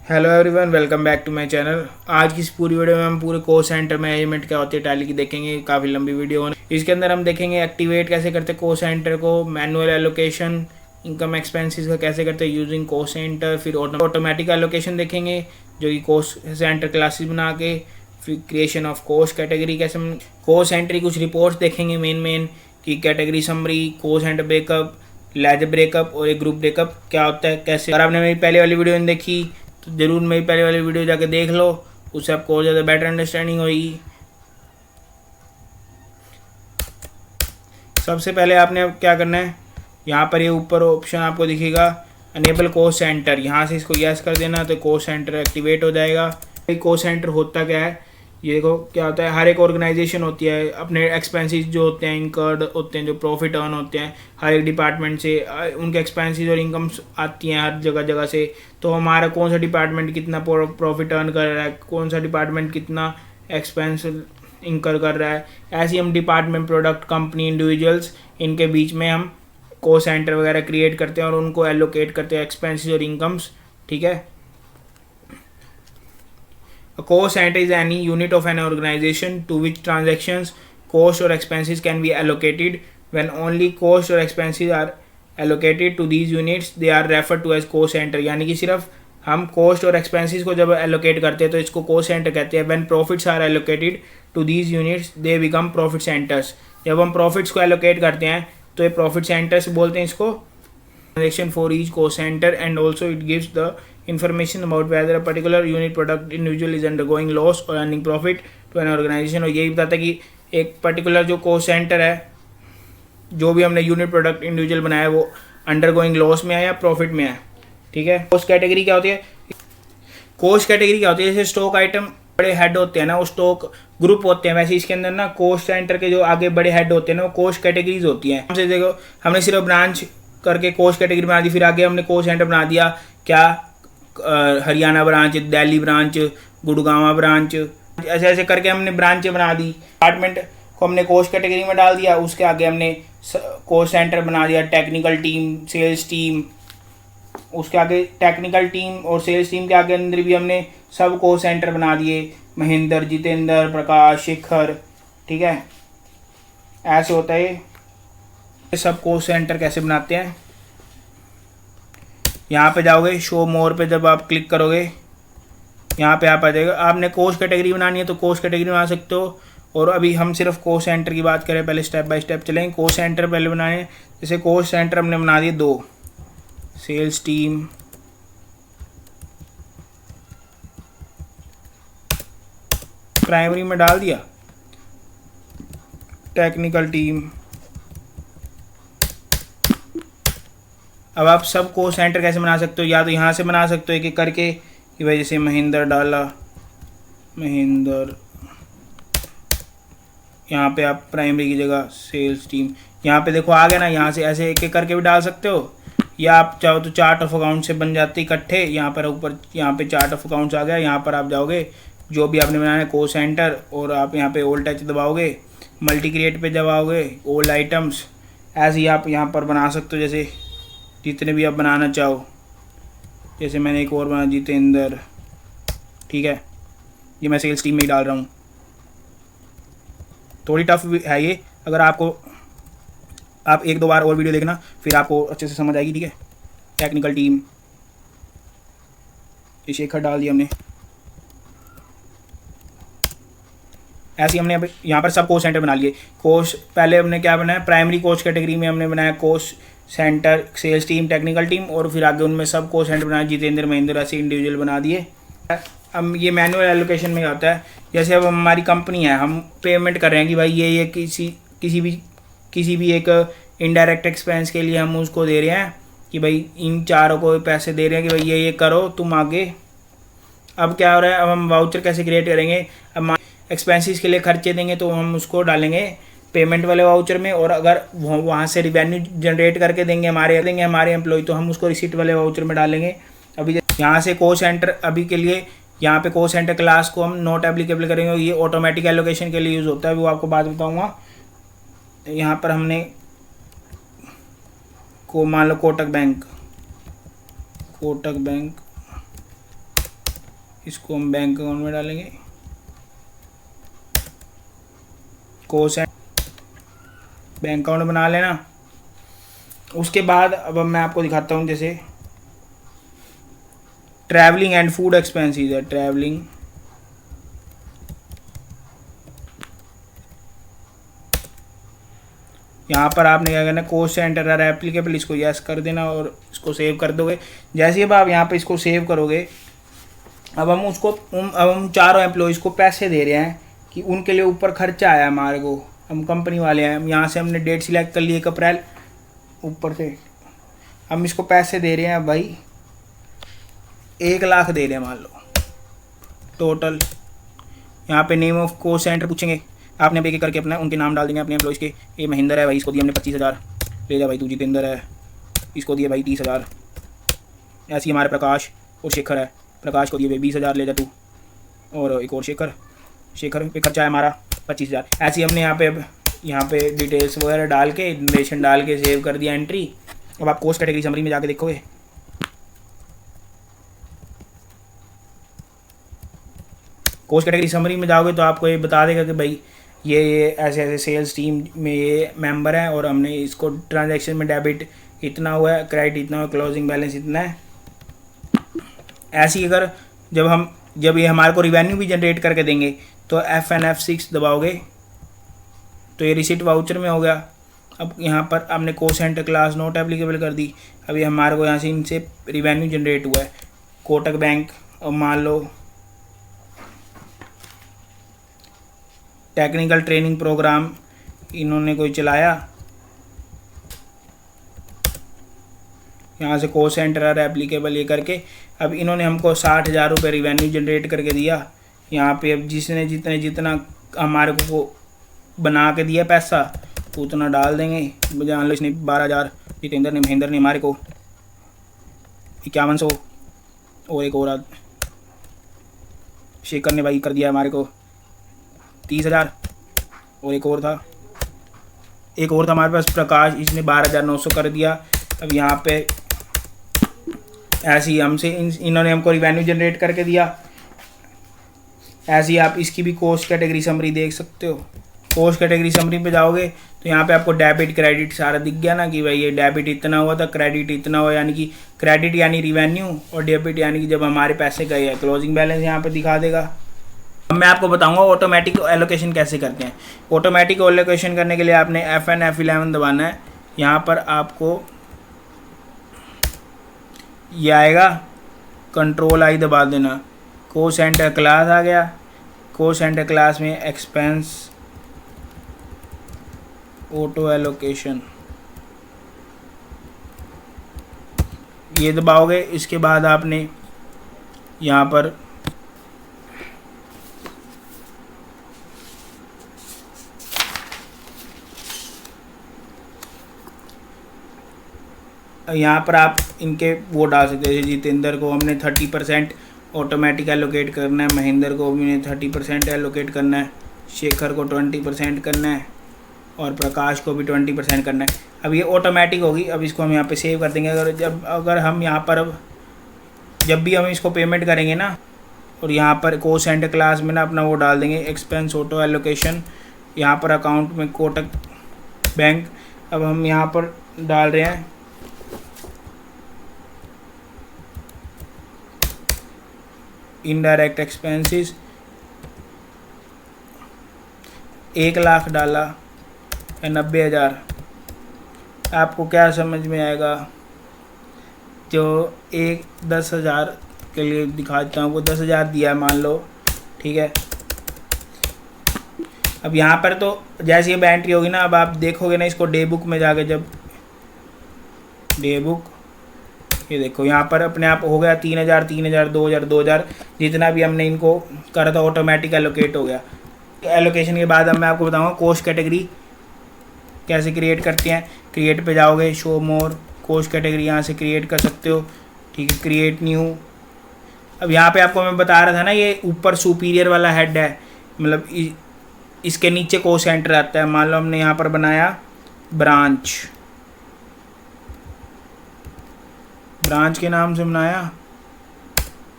Hello everyone, welcome back to my channel. आज की इस पूरी वीडियो में हम पूरे कोस्ट सेंटर मैनेजमेंट क्या होती है टैली की देखेंगे। काफ़ी लंबी वीडियो होने इसके अंदर हम देखेंगे एक्टिवेट कैसे करते हैं कोस्ट सेंटर को, मैनुअल एलोकेशन, इनकम एक्सपेंसेस का कैसे करते हैं यूजिंग कोस्ट सेंटर, फिर ऑटोमेटिक एलोकेशन देखेंगे जो कि कोस्ट सेंटर क्लासेस बना के, फिर क्रिएशन ऑफ कोस्ट कैटेगरी कैसे, कोस्ट सेंटर की कुछ रिपोर्ट्स देखेंगे मेन कि category summary, cost centre breakup, ledger breakup और एक ग्रुप ब्रेकअप क्या होता है कैसे। अगर आपने मेरी पहले वाली वीडियो नहीं देखी तो ज़रूर मेरी पहले वाली वीडियो जाके देख लो, उससे आपको और ज़्यादा बेटर अंडरस्टैंडिंग होगी। सबसे पहले आपने क्या करना है, यहाँ पर ये ऊपर ऑप्शन आपको दिखेगा अनेबल कोस्ट सेंटर, यहाँ से इसको यस कर देना तो कोस्ट सेंटर एक्टिवेट हो जाएगा। कोस्ट सेंटर होता क्या है, ये देखो क्या होता है। हर एक ऑर्गेनाइजेशन होती है, अपने एक्सपेंसेस जो होते हैं इनकर्ड होते हैं, जो प्रॉफिट अर्न होते हैं हर एक डिपार्टमेंट से, उनके एक्सपेंसेस और इनकम्स आती हैं हर जगह से। तो हमारा कौन सा डिपार्टमेंट कितना प्रॉफिट अर्न कर रहा है, कौन सा डिपार्टमेंट कितना एक्सपेंस इनकर कर रहा है, ऐसे हम डिपार्टमेंट, प्रोडक्ट, कंपनी, इंडिविजुअल्स, इनके बीच में हम कोस्ट सेंटर वगैरह क्रिएट करते हैं और उनको एलोकेट करते हैं एक्सपेंसेस और इनकम्स। ठीक है। A cost center is any unit of an organization to which transactions, cost or expenses can be allocated. When only cost or expenses are allocated to these units, they are referred to as cost center. यानी कि सिर्फ हम cost और expenses को जब allocate करते हैं तो इसको cost center कहते हैं। When profits are allocated to these units, they become profit centers. जब हम profits को allocate करते हैं तो ये profit centers बोलते हैं इसको। Transaction for each cost center and also it gives the information about whether a particular unit product individual is undergoing loss or earning profit to an organization। और यही बताता है कि एक पर्टिकुलर जो कोस्ट सेंटर है, जो भी हमने यूनिट प्रोडक्ट इंडिविजुअल बनाया है वो अंडरगोइंग लॉस में है या प्रॉफिट में है। ठीक है। कोस्ट कैटेगरी क्या होती है, कोस्ट कैटेगरी क्या होती है, जैसे स्टॉक आइटम बड़े हेड होते हैं ना, वो स्टॉक ग्रुप होते हैं, वैसे इसके अंदर ना कोस्ट सेंटर के जो आगे बड़े हेड होते हैं ना वो कोस्ट कैटेगरीज होती हैं। हमसे देखो, हमने सिर्फ ब्रांच करके कोस्ट कैटेगरी बना दी, फिर आगे हमने कोस्ट सेंटर बना दिया क्या, Haryana branch, Delhi branch, Gurgaon branch, ऐसे ऐसे करके हमने ब्रांचें बना दी। डिपार्टमेंट को हमने कोस्ट कैटेगरी में डाल दिया, उसके आगे हमने कोस्ट सेंटर बना दिया, टेक्निकल टीम, सेल्स टीम, उसके आगे टेक्निकल टीम और सेल्स टीम के आगे अंदर भी हमने सब कोस्ट सेंटर बना दिए, महेंद्र, जितेंद्र, प्रकाश, शेखर। ठीक है, ऐसे होता है। सब कोस्ट सेंटर कैसे बनाते हैं, यहाँ पे जाओगे, शो मोर पे जब आप क्लिक करोगे यहाँ पे आप आ जाएगा। आपने कोस्ट कैटेगरी बनानी है तो कोस्ट कैटेगरी बना सकते हो। और अभी हम सिर्फ कोस्ट सेंटर की बात करें, पहले स्टेप बाय स्टेप चलेंगे। कोस्ट सेंटर पहले बनाने, जैसे कोस्ट सेंटर हमने बना दिए 2, सेल्स टीम, प्राइमरी में डाल दिया, टेक्निकल टीम। अब आप सब कोस्ट सेंटर कैसे बना सकते हो, या तो यहाँ से बना सकते हो एक एक करके कि भाई जैसे महेंद्र डाला, महेंद्र, यहाँ पे आप प्राइमरी की जगह सेल्स टीम, यहाँ पे देखो आ गया ना, यहाँ से ऐसे एक एक करके भी डाल सकते हो, या आप चाहो तो चार्ट ऑफ अकाउंट से बन जाते इकट्ठे। यहाँ पर ऊपर यहाँ पे चार्ट ऑफ अकाउंट्स आ गया, यहाँ पर आप जाओगे जो भी आपने बनाना है कोस्ट सेंटर, और आप यहाँ पे ओल्ड टच दबाओगे, मल्टी क्रिएट पे दबाओगे, ओल्ड आइटम्स, ऐसे ही आप यहाँ पर बना सकते हो जैसे जितने भी आप बनाना चाहो। जैसे मैंने एक और बना, जितेंद्र। ठीक है, ये मैं सेल्स टीम में ही डाल रहा हूँ। थोड़ी टफ है ये, अगर आपको आप 1-2 बार और वीडियो देखना फिर आपको अच्छे से समझ आएगी। ठीक है, टेक्निकल टीम, ये शेखर डाल दिया हमने। ऐसे हमने अब यहाँ पर सब कोस्ट सेंटर बना लिए। कोस्ट पहले हमने क्या बनाया, प्राइमरी कोस्ट कैटेगरी में हमने बनाया cost centre, sales team, technical team, और फिर आगे उनमें सब कोस्ट सेंटर बनाया, जितेंद्र, महेंद्र, ऐसे इंडिविजुअल बना दिए। अब ये मैनुअल एलोकेशन में होता है, जैसे अब हमारी कंपनी है, हम पेमेंट कर रहे हैं कि भाई ये किसी भी एक इनडायरेक्ट एक्सपेंस के लिए हम उसको दे रहे हैं कि भाई इन चारों को पैसे दे रहे हैं कि भाई ये करो तुम आगे। अब क्या हो रहा है, अब हम वाउचर कैसे क्रिएट करेंगे, अब एक्सपेंसेस के लिए खर्चे देंगे तो हम उसको डालेंगे पेमेंट वाले वाउचर में, और अगर वहाँ से रिवेन्यू जनरेट करके देंगे हमारे एम्प्लॉय तो हम उसको रिसीट वाले वाउचर में डालेंगे। अभी यहाँ से कोस्ट सेंटर, अभी के लिए यहाँ पे कोस्ट सेंटर क्लास को हम नॉट एप्लीकेबल करेंगे, ये ऑटोमेटिक एलोकेशन के लिए यूज़ होता है, वो आपको बाद बताऊँगा। यहाँ पर हमने को मान लो कोटक बैंक, इसको हम बैंक अकाउंट में डालेंगे। कोस बैंक अकाउंट बना लेना। उसके बाद अब मैं आपको दिखाता हूँ, जैसे ट्रैवलिंग एंड फूड एक्सपेंसेस है। ट्रैवलिंग यहाँ पर आपने क्या करना है, कोस्ट सेंटर आर एप्लीकेबल, इसको यस कर देना और इसको सेव कर दोगे। जैसे अब आप यहाँ पे इसको सेव करोगे, अब हम चारों एम्प्लॉयज़ को पैसे दे रहे हैं कि उनके लिए ऊपर खर्चा आया हमारे को, हम कंपनी वाले हैं। हम यहाँ से हमने डेट सिलेक्ट कर ली 1 अप्रैल, ऊपर से हम इसको पैसे दे रहे हैं भाई 1 लाख दे रहे हैं मान लो टोटल। यहाँ पे नेम ऑफ कोस्ट सेंटर पूछेंगे, आपने एक एक करके अपना उनके नाम डाल देंगे अपने एम्प्लॉयज़ के। ये महेंद्र है भाई, इसको दिए हमने 25,000, ले जा भाई। तू जितेंद्र है, इसको दिए भाई 30,000। ऐसे ही हमारे प्रकाश और शेखर है, प्रकाश को दिए भाई 20,000, ले जा तू। और एक और शेखर पे खर्चा है हमारा 25,000। ऐसे ही हमने यहाँ पे डिटेल्स वगैरह डाल के, इन्फॉर्मेशन डाल के सेव कर दिया एंट्री। अब आप कोस्ट कैटेगरी समरी में जाके देखोगे, कोस्ट कैटेगरी समरी में जाओगे तो आपको ये बता देगा कि भाई ये ऐसे ऐसे सेल्स टीम में ये मेंबर हैं और हमने इसको ट्रांजैक्शन में डेबिट इतना हुआ है, क्रेडिट इतना हुआ, क्लोजिंग बैलेंस इतना है। ऐसी अगर जब ये हमारे को रिवेन्यू भी जनरेट करके देंगे तो F6 दबाओगे तो ये रिसिट वाउचर में हो गया। अब यहाँ पर हमने cost centre class not applicable कर दी। अभी हमारे को यहाँ से इनसे रिवेन्यू जनरेट हुआ है, कोटक बैंक। और मान लो टेक्निकल ट्रेनिंग प्रोग्राम इन्होंने कोई चलाया, यहाँ से कोस्ट सेंटर आर एप्लीकेबल ये करके अब इन्होंने हमको 60,000 रुपये रिवेन्यू जनरेट करके दिया। यहाँ पे अब जिसने जितना हमारे को बना के दिया पैसा उतना डाल देंगे। जान लो इसने 12,000, जितेंद्र ने, महेंद्र ने हमारे को 5100, और एक और शेखर ने भाई कर दिया हमारे को 30,000, और एक और था हमारे पास प्रकाश, इसने 12,900 कर दिया। अब यहाँ पे ऐसे ही हमसे इन्होंने हमको रिवेन्यू जनरेट करके दिया। ऐसे ही आप इसकी भी कोस्ट कैटेगरी समरी देख सकते हो। कोस्ट कैटेगरी समरी पे जाओगे तो यहाँ पे आपको डेबिट क्रेडिट सारा दिख गया ना कि भाई ये डेबिट इतना हुआ था, क्रेडिट इतना हुआ, यानी कि क्रेडिट यानी रिवेन्यू और डेबिट यानी कि जब हमारे पैसे गए हैं। क्लोजिंग बैलेंस यहाँ पे दिखा देगा। अब मैं आपको बताऊंगा ऑटोमेटिक एलोकेशन कैसे करते हैं। ऑटोमेटिक एलोकेशन करने के लिए आपने FN F11 दबाना है। यहाँ पर आपको ये आएगा, Ctrl I दबा देना, कोस्ट सेंटर क्लास आ गया। कोस्ट सेंटर क्लास में एक्सपेंस ऑटो एलोकेशन ये दबाओगे। इसके बाद आपने यहाँ पर आप इनके वो डाल सकते हैं। जितेंद्र को हमने 30% ऑटोमेटिक एलोकेट करना है, महेंद्र को भी 30% एलोकेट करना है, शेखर को 20% करना है और प्रकाश को भी 20% करना है। अब ये ऑटोमेटिक होगी। अब इसको हम यहाँ पे सेव कर देंगे। अगर हम यहाँ पर अब जब भी हम इसको पेमेंट करेंगे ना, और यहाँ पर कोस्ट सेंटर क्लास में ना अपना वो डाल देंगे एक्सपेंस ऑटो एलोकेशन। यहाँ पर अकाउंट में कोटक बैंक, अब हम यहाँ पर डाल रहे हैं इनडायरेक्ट एक्सपेंसेस 1 लाख डाला या 90,000। आपको क्या समझ में आएगा, जो 10,000 के लिए दिखा देता हूँ। वो 10,000 दिया मान लो, ठीक है। अब यहाँ पर तो जैसे ये एंट्री होगी ना, अब आप देखोगे ना इसको डे बुक में जाके, जब डे बुक ये देखो यहाँ पर अपने आप हो गया 3,000 3,000 2,000 2,000 जितना भी हमने इनको करा था ऑटोमेटिक एलोकेट हो गया। एलोकेशन के बाद अब मैं आपको बताऊंगा कोस्ट कैटेगरी कैसे क्रिएट करते हैं। क्रिएट पे जाओगे, शो मोर, कोस्ट कैटेगरी यहाँ से क्रिएट कर सकते हो, ठीक है। Create new. अब यहाँ पे आपको मैं बता रहा था ना, ये ऊपर सुपीरियर वाला हेड है, मतलब इसके नीचे कोस्ट सेंटर आता है। मान लो हमने यहाँ पर बनाया ब्रांच के नाम से बनाया,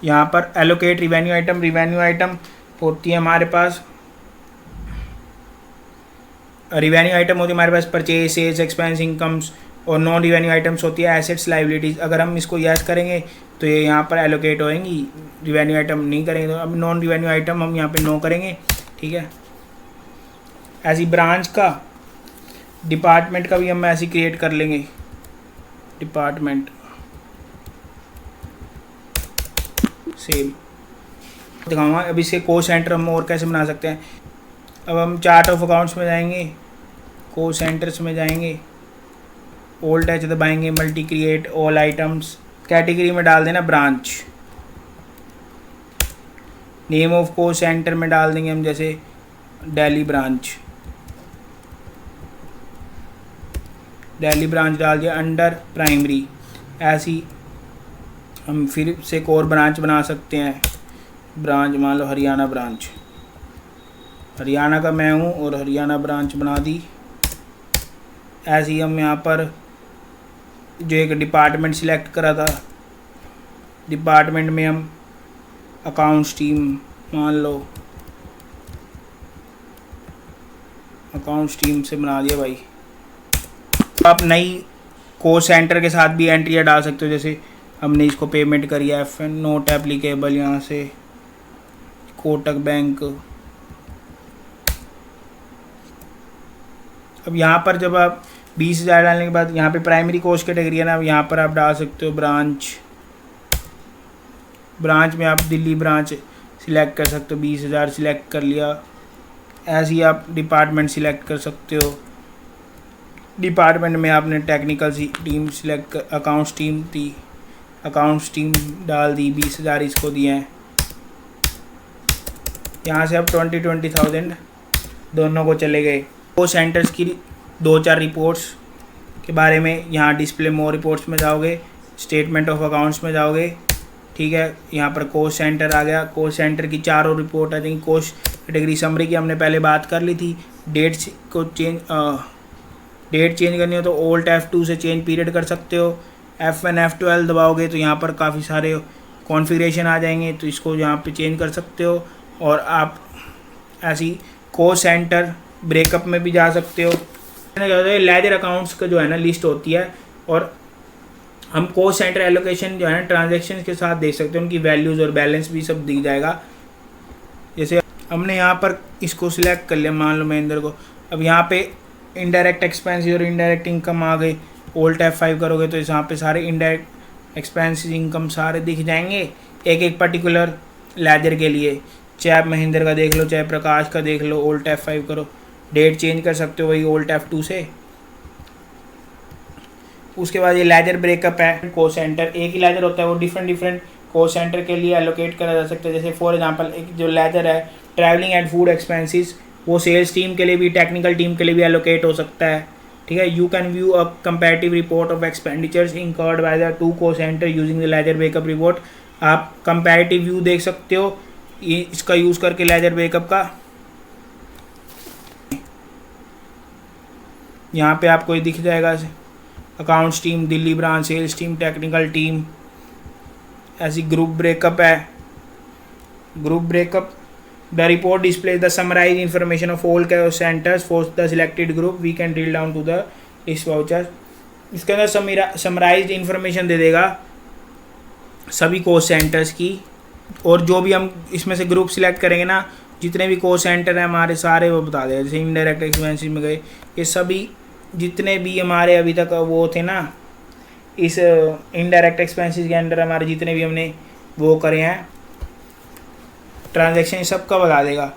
यहाँ पर एलोकेट रिवेन्यू आइटम होती है हमारे पास, रिवेन्यू आइटम होती है हमारे पास परचेज, सेल्स, एक्सपेंस, इनकम्स, और नॉन रिवेन्यू आइटम्स होती है एसेट्स, लाइबिलिटीज़। अगर हम इसको यस करेंगे तो ये यहाँ पर एलोकेट होएंगी, रिवेन्यू आइटम नहीं करेंगे तो अब नॉन रिवेन्यू आइटम हम यहाँ पे नो करेंगे, ठीक है। ऐसी ब्रांच का, डिपार्टमेंट का भी हम ऐसे क्रिएट कर लेंगे, डिपार्टमेंट सेम दिखाऊंगा। अब इसके कोस्ट सेंटर हम और कैसे बना सकते हैं। अब हम चार्ट ऑफ अकाउंट्स में जाएंगे, कोस्ट सेंटर्स में जाएंगे, ओल्ड टच दबाएंगे, multi create all items, category में डाल देना branch, name of cost centre में डाल देंगे हम जैसे दिल्ली ब्रांच, दिल्ली ब्रांच डाल दिया। अंडर प्राइमरी ऐसी हम फिर से एक और ब्रांच बना सकते हैं, ब्रांच मान लो हरियाणा ब्रांच, हरियाणा का मैं हूँ और हरियाणा ब्रांच बना दी। ऐसे ही हम यहाँ पर जो एक डिपार्टमेंट सिलेक्ट करा था, डिपार्टमेंट में हम अकाउंट्स टीम मान लो, अकाउंट्स टीम से बना दिया भाई। आप नई कोस्ट सेंटर के साथ भी एंट्रियाँ डाल सकते हो, जैसे हमने इसको पेमेंट करी है FN नोट एप्लीकेबल, यहाँ से कोटक बैंक। अब यहाँ पर जब आप 20,000 डालने के बाद यहाँ पे प्राइमरी कोस्ट कैटेगरी है ना, अब यहाँ पर आप डाल सकते हो ब्रांच में आप दिल्ली ब्रांच सिलेक्ट कर सकते हो, 20,000 सिलेक्ट कर लिया। ऐसे ही आप डिपार्टमेंट सिलेक्ट कर सकते हो, डिपार्टमेंट में आपने टेक्निकल टीम सिलेक्ट कर, अकाउंट्स टीम थी, अकाउंट्स टीम डाल दी, 20,000 इसको दिए हैं। यहाँ से अब 20,000 दोनों को चले गए। वो सेंटर्स की 2-4 रिपोर्ट्स के बारे में यहाँ डिस्प्ले मोर रिपोर्ट्स में जाओगे, स्टेटमेंट ऑफ अकाउंट्स में जाओगे, ठीक है। यहाँ पर कोस्ट सेंटर आ गया, कोस्ट सेंटर की 4 और रिपोर्ट आ जाएंगी। कोस्ट कैटेगरी समरी की हमने पहले बात कर ली थी। डेट चेंज करनी हो तो ओल्ट F2 से चेंज पीरियड कर सकते हो। F1 F12 दबाओगे तो यहाँ पर काफ़ी सारे कॉन्फ़िगरेशन आ जाएंगे, तो इसको यहाँ पे चेंज कर सकते हो। और आप ऐसी कोस्ट सेंटर ब्रेकअप में भी जा सकते हो। लेजर अकाउंट्स का जो है ना लिस्ट होती है, और हम कोस्ट सेंटर एलोकेशन जो है ना ट्रांजेक्शन के साथ देख सकते हो, उनकी वैल्यूज़ और बैलेंस भी सब दिख जाएगा। जैसे हमने यहाँ पर इसको सिलेक्ट कर लिया, मान लो महेंद्र को। अब यहाँ पे इनडायरेक्ट एक्सपेंसेस और इनडायरेक्ट इनकम आ गए। ओल्ट F5 करोगे तो यहाँ पे सारे इनडायरेक्ट एक्सपेंसेस इनकम सारे दिख जाएंगे एक एक पर्टिकुलर लेजर के लिए। चाहे आप महेंद्र का देख लो, चाहे प्रकाश का देख लो, ओल्ट F5 करो, डेट चेंज कर सकते हो वही ओल्ट F2 से। उसके बाद ये लेजर ब्रेकअप है। कोस्ट सेंटर एक ही लेजर होता है, वो डिफरेंट कोस्ट सेंटर के लिए एलोकेट करा जा सकता है। जैसे फॉर एग्जांपल एक जो लेजर है ट्रैवलिंग एंड फूड एक्सपेंसेस, वो सेल्स टीम के लिए भी, टेक्निकल टीम के लिए भी एलोकेट हो सकता है, ठीक है। You can view a comparative report of expenditures incurred by the 2 cost centre using the ledger breakup report. आप कंपैरेटिव व्यू देख सकते हो इसका यूज़ करके लेजर ब्रेकअप का। यहाँ पे आपको ये दिख जाएगा, accounts team, Delhi branch, sales team, technical team. ऐसी ग्रुप ब्रेकअप है, group breakup. The report displays the summarise information of all centres for the selected group. We can drill down to the list voucher. इसके अंदर summarised information दे देगा सभी coast centres की, और जो भी हम इसमें से ग्रुप सिलेक्ट करेंगे ना, जितने भी कोस्ट सेंटर हैं हमारे सारे वो बता देगा। जैसे इनडायरेक्ट एक्सपेंसेस में गए, ये सभी जितने भी हमारे अभी तक वो थे ना, इस इनडायरेक्ट एक्सपेंसेस के अंडर हमारे जितने भी हमने वो करे हैं ट्रांजैक्शन, सबका बता देगा।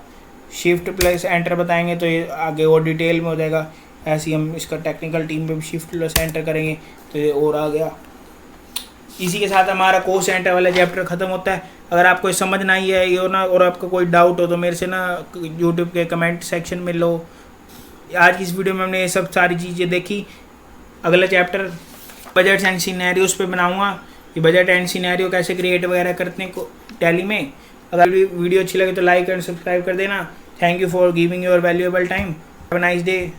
शिफ्ट प्लस एंटर बताएंगे तो ये आगे और डिटेल में हो जाएगा। ऐसे ही हम इसका टेक्निकल टीम पे भी शिफ्ट प्लस एंटर करेंगे तो ये और आ गया। इसी के साथ हमारा कोस्ट सेंटर वाला चैप्टर ख़त्म होता है। अगर आपको समझ ना आई है ये ना, और आपका कोई डाउट हो तो मेरे से ना यूट्यूब के कमेंट सेक्शन में लो। आज की इस वीडियो में हमने ये सब सारी चीज़ें देखी। अगला चैप्टर बजट एंड सिनेरियोस पे बनाऊंगा कि बजट एंड सिनेरियो कैसे क्रिएट वगैरह करते हैं टैली में। अगर वीडियो अच्छी लगे तो लाइक एंड सब्सक्राइब कर देना। Thank you for giving your valuable time. Have a nice day.